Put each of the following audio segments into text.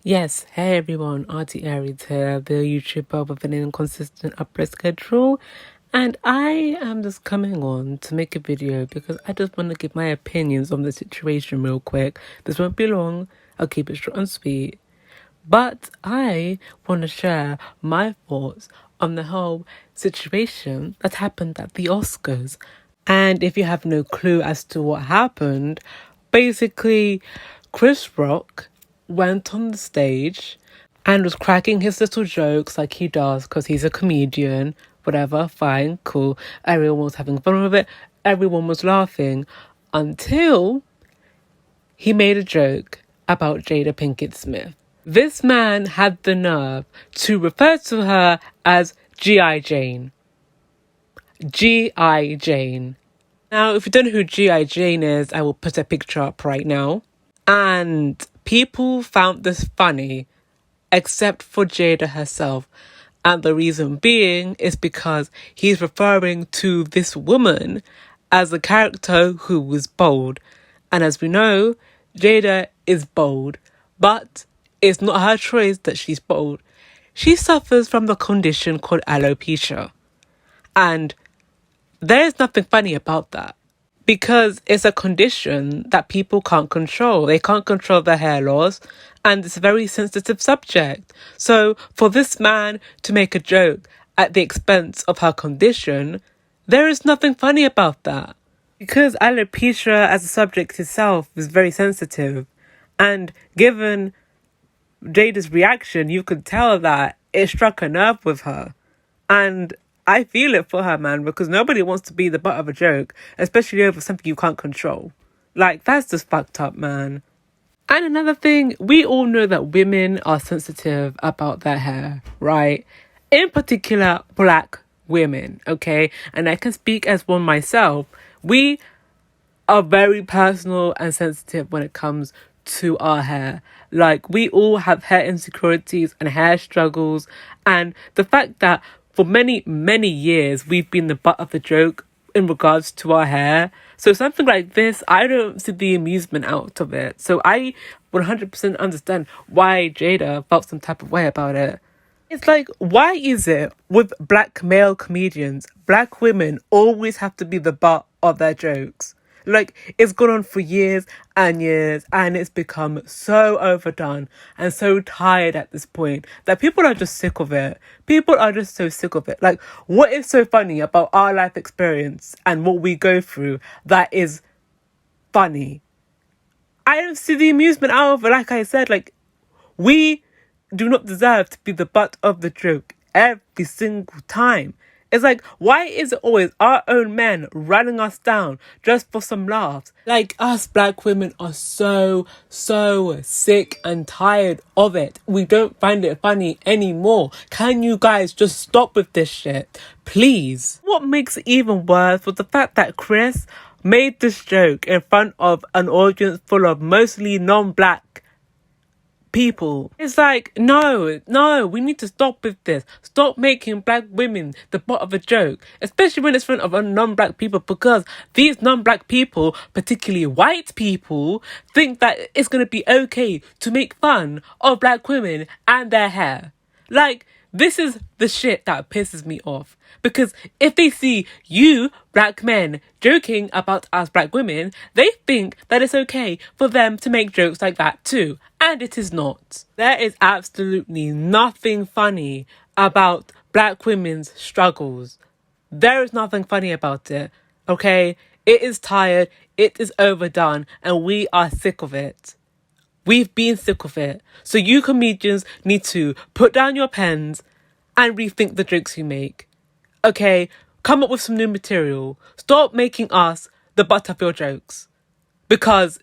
Yes, hey everyone, Auntie Aries here, the YouTuber with an inconsistent upload schedule. And I am just coming on to make a video because I just want to give my opinions on the situation real quick. This won't be long, I'll keep it short and sweet. But I want to share my thoughts on the whole situation that happened at the Oscars. And if you have no clue as to what happened, basically, Chris Rock went on the stage and was cracking his little jokes like he does because he's a comedian. Whatever, fine, cool. Everyone was having fun with it. Everyone was laughing until he made a joke about Jada Pinkett Smith. This man had the nerve to refer to her as G.I. Jane. G.I. Jane. Now, if you don't know who G.I. Jane is, I will put a picture up right now. And people found this funny, except for Jada herself. And the reason being is because he's referring to this woman as a character who was bold. And as we know, Jada is bold, but it's not her choice that she's bold. She suffers from the condition called alopecia. And there's nothing funny about that because it's a condition that people can't control. They can't control their hair loss, and it's a very sensitive subject. So for this man to make a joke at the expense of her condition, there is nothing funny about that. Because alopecia as a subject itself is very sensitive, and given Jada's reaction, you could tell that it struck a nerve with her. And I feel it for her, man, because nobody wants to be the butt of a joke, especially over something you can't control. Like, that's just fucked up, man. And another thing, we all know that women are sensitive about their hair, right? In particular, black women, okay? And I can speak as one myself. We are very personal and sensitive when it comes to our hair. Like, we all have hair insecurities and hair struggles, and the fact that for many, many years we've been the butt of the joke in regards to our hair. So something like this, I don't see the amusement out of it. So I 100% understand why Jada felt some type of way about it. It's like, why is it with black male comedians, black women always have to be the butt of their jokes? Like, it's gone on for years and years, and it's become so overdone and so tired at this point that people are just sick of it. People are just so sick of it. Like, what is so funny about our life experience and what we go through that is funny? I don't see the amusement out of it. Like I said, like, we do not deserve to be the butt of the joke every single time. It's like, why is it always our own men running us down just for some laughs? Like, us black women are so sick and tired of it. We don't find it funny anymore. Can you guys just stop with this shit? Please. What makes it even worse was the fact that Chris made this joke in front of an audience full of mostly non-black people. It's like, no, we need to stop with this. Stop making black women the butt of a joke, especially when it's in front of non-black people, because these non-black people, particularly white people, think that it's going to be okay to make fun of black women and their hair. Like, this is the shit that pisses me off. Because if they see you, black men, joking about us black women, they think that it's okay for them to make jokes like that too. And it is not. There is absolutely nothing funny about black women's struggles. There is nothing funny about it, okay? It is tired, it is overdone, and we are sick of it. We've been sick of it. So you comedians need to put down your pens and rethink the jokes you make. Okay, come up with some new material. Stop making us the butt of your jokes. Because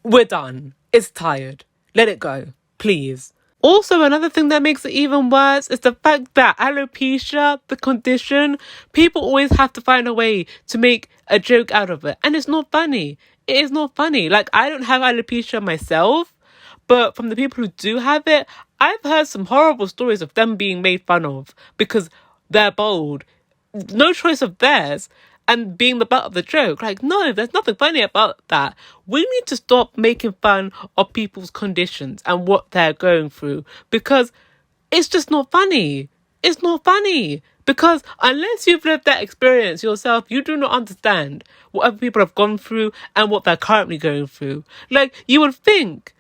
we're done. It's tired. Let it go. Please. Also, another thing that makes it even worse is the fact that alopecia, the condition, people always have to find a way to make a joke out of it. And it's not funny. It is not funny. Like, I don't have alopecia myself, but from the people who do have it, I've heard some horrible stories of them being made fun of because they're bold. No choice of theirs. and being the butt of the joke. Like, no, there's nothing funny about that. We need to stop making fun of people's conditions and what they're going through, because it's just not funny. It's not funny. Because unless you've lived that experience yourself, you do not understand what other people have gone through and what they're currently going through. Like, you would think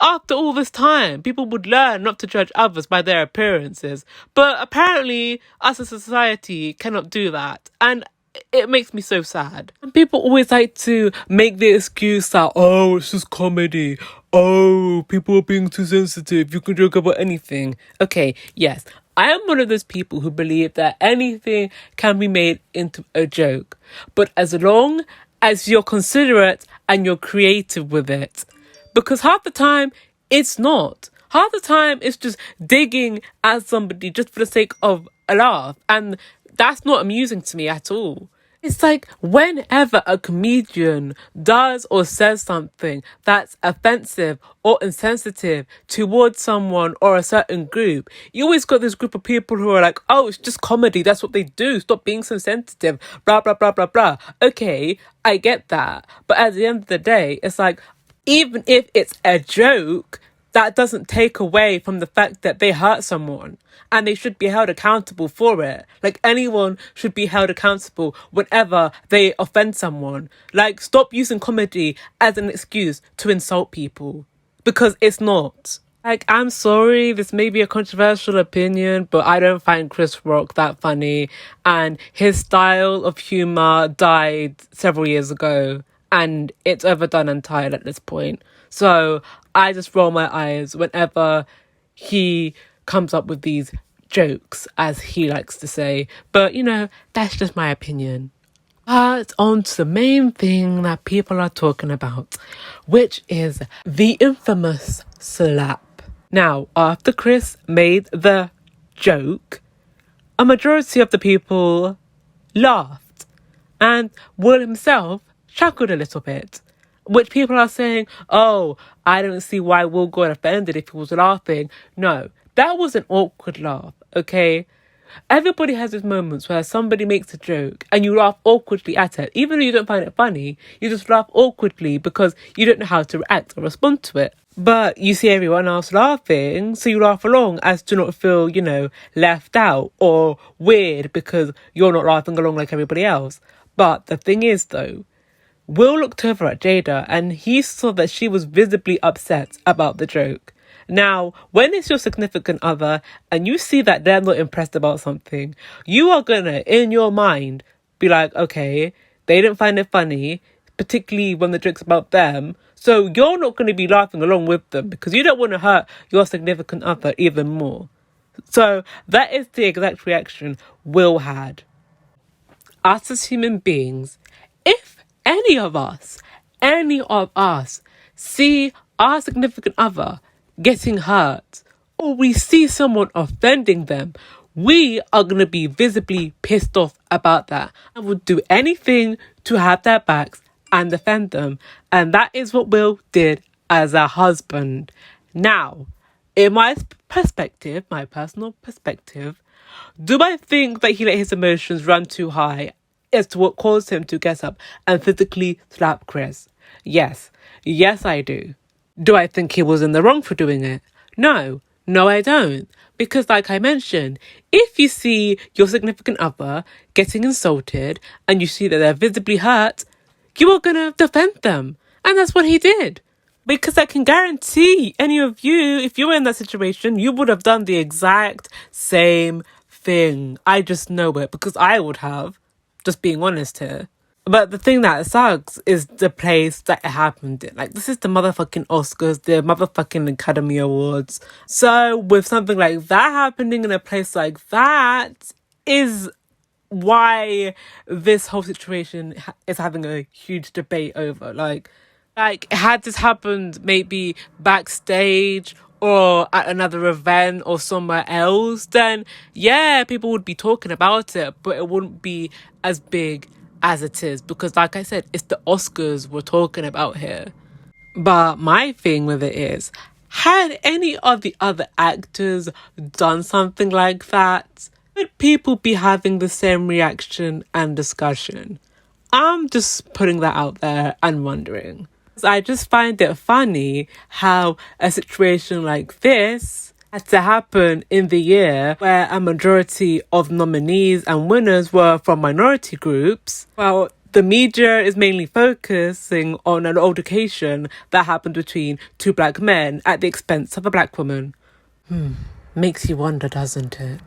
after all this time, people would learn not to judge others by their appearances. But apparently, us as a society cannot do that. And it makes me so sad. And people always like to make the excuse that, oh, it's just comedy. Oh, people are being too sensitive. You can joke about anything. Okay, yes. I am one of those people who believe that anything can be made into a joke. But as long as you're considerate and you're creative with it. Because half the time, it's not. Half the time, it's just digging at somebody just for the sake of a laugh. And that's not amusing to me at all. It's like whenever a comedian does or says something that's offensive or insensitive towards someone or a certain group, you always got this group of people who are like, oh, it's just comedy. That's what they do. Stop being so sensitive. Blah, blah, blah, blah, blah. Okay, I get that. But at the end of the day, it's like, even if it's a joke, that doesn't take away from the fact that they hurt someone and they should be held accountable for it. Like, anyone should be held accountable whenever they offend someone. Like, stop using comedy as an excuse to insult people, because it's not. Like, I'm sorry, this may be a controversial opinion, but I don't find Chris Rock that funny, and his style of humour died several years ago, and it's overdone and tired at this point. So I just roll my eyes whenever he comes up with these jokes, as he likes to say. But, you know, that's just my opinion. But on to the main thing that people are talking about, which is the infamous slap. Now, after Chris made the joke, a majority of the people laughed, and Will himself chuckled a little bit, which people are saying, oh, I don't see why Will got offended if he was laughing. No, that was an awkward laugh, okay? Everybody has these moments where somebody makes a joke and you laugh awkwardly at it. Even though you don't find it funny, you just laugh awkwardly because you don't know how to react or respond to it. But you see everyone else laughing, so you laugh along as to not feel, you know, left out or weird because you're not laughing along like everybody else. But the thing is, though, Will looked over at Jada and he saw that she was visibly upset about the joke. Now, when it's your significant other and you see that they're not impressed about something, you are gonna, in your mind, be like, okay, they didn't find it funny, particularly when the joke's about them, so you're not gonna be laughing along with them because you don't want to hurt your significant other even more. So that is the exact reaction Will had. Us as human beings, if any of us see our significant other getting hurt, or we see someone offending them, we are going to be visibly pissed off about that and would do anything to have their backs and defend them. And that is what Will did as a husband. Now, in my perspective, my personal perspective, do I think that he let his emotions run too high as to what caused him to get up and physically slap Chris? Yes. Yes, I do. Do I think he was in the wrong for doing it? No. No, I don't. Because like I mentioned, if you see your significant other getting insulted and you see that they're visibly hurt, you are going to defend them. And that's what he did. Because I can guarantee any of you, if you were in that situation, you would have done the exact same thing. I just know it because I would have. Just being honest here. But the thing that sucks is the place that it happened in. Like, this is the motherfucking Oscars, the motherfucking Academy Awards. So with something like that happening in a place like that is why this whole situation is having a huge debate over. Like, had this happened maybe backstage or at another event or somewhere else, then yeah, people would be talking about it, but it wouldn't be as big as it is, because like I said, it's the Oscars we're talking about here. But my thing with it is, had any of the other actors done something like that, would people be having the same reaction and discussion? I'm just putting that out there and wondering. I just find it funny how a situation like this had to happen in the year where a majority of nominees and winners were from minority groups. Well, the media is mainly focusing on an altercation that happened between two black men at the expense of a black woman. Makes you wonder, doesn't it?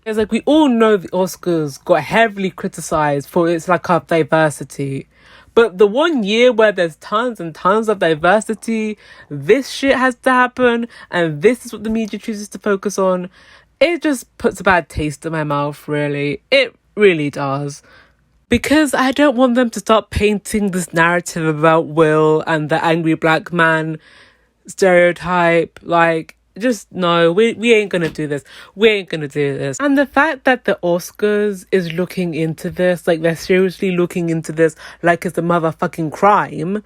It's like we all know the Oscars got heavily criticised for its lack of diversity. But the one year where there's tons and tons of diversity, this shit has to happen, and this is what the media chooses to focus on. It just puts a bad taste in my mouth, really. It really does. Because I don't want them to start painting this narrative about Will and the angry black man stereotype. Like, just no, we ain't gonna do this. We ain't gonna do this. And the fact that the Oscars is looking into this, like they're seriously looking into this like it's a motherfucking crime,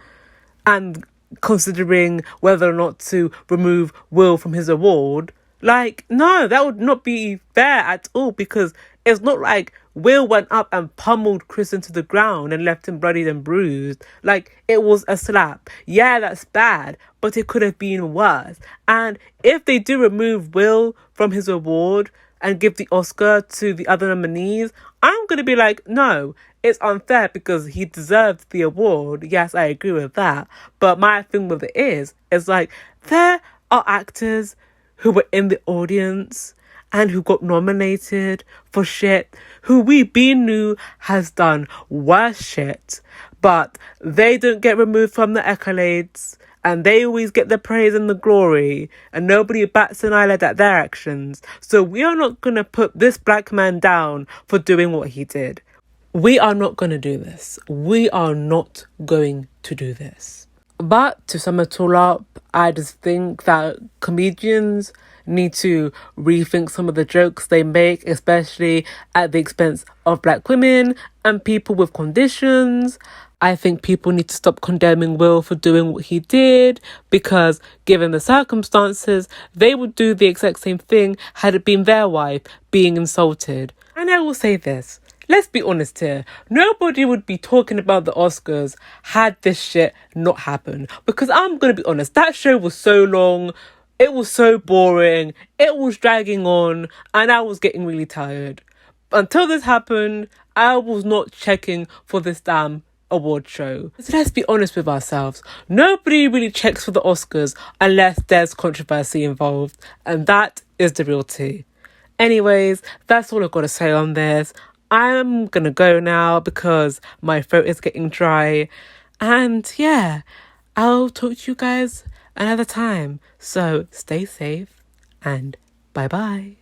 and considering whether or not to remove Will from his award, like, no, that would not be fair at all, because it's not like Will went up and pummeled Chris into the ground and left him bloodied and bruised. Like, it was a slap. Yeah, that's bad, but it could have been worse. And if they do remove Will from his award and give the Oscar to the other nominees, I'm going to be like, no, it's unfair because he deserved the award. Yes, I agree with that. But my thing with it is like, there are actors who were in the audience and who got nominated for shit who we been knew has done worse shit, but they don't get removed from the accolades, and they always get the praise and the glory, and nobody bats an eyelid at their actions. So we are not going to put this black man down for doing what he did. We are not going to do this. We are not going to do this. But to sum it all up, I just think that comedians need to rethink some of the jokes they make, especially at the expense of black women and people with conditions. I think people need to stop condemning Will for doing what he did, because given the circumstances, they would do the exact same thing had it been their wife being insulted. And I will say this. Let's be honest here. Nobody would be talking about the Oscars had this shit not happened. Because I'm going to be honest, that show was so long, it was so boring, it was dragging on, and I was getting really tired. Until this happened, I was not checking for this damn award show. So let's be honest with ourselves. Nobody really checks for the Oscars unless there's controversy involved. And that is the real tea. Anyways, that's all I've got to say on this. I'm gonna go now because my throat is getting dry. And yeah, I'll talk to you guys another time. So stay safe and bye bye.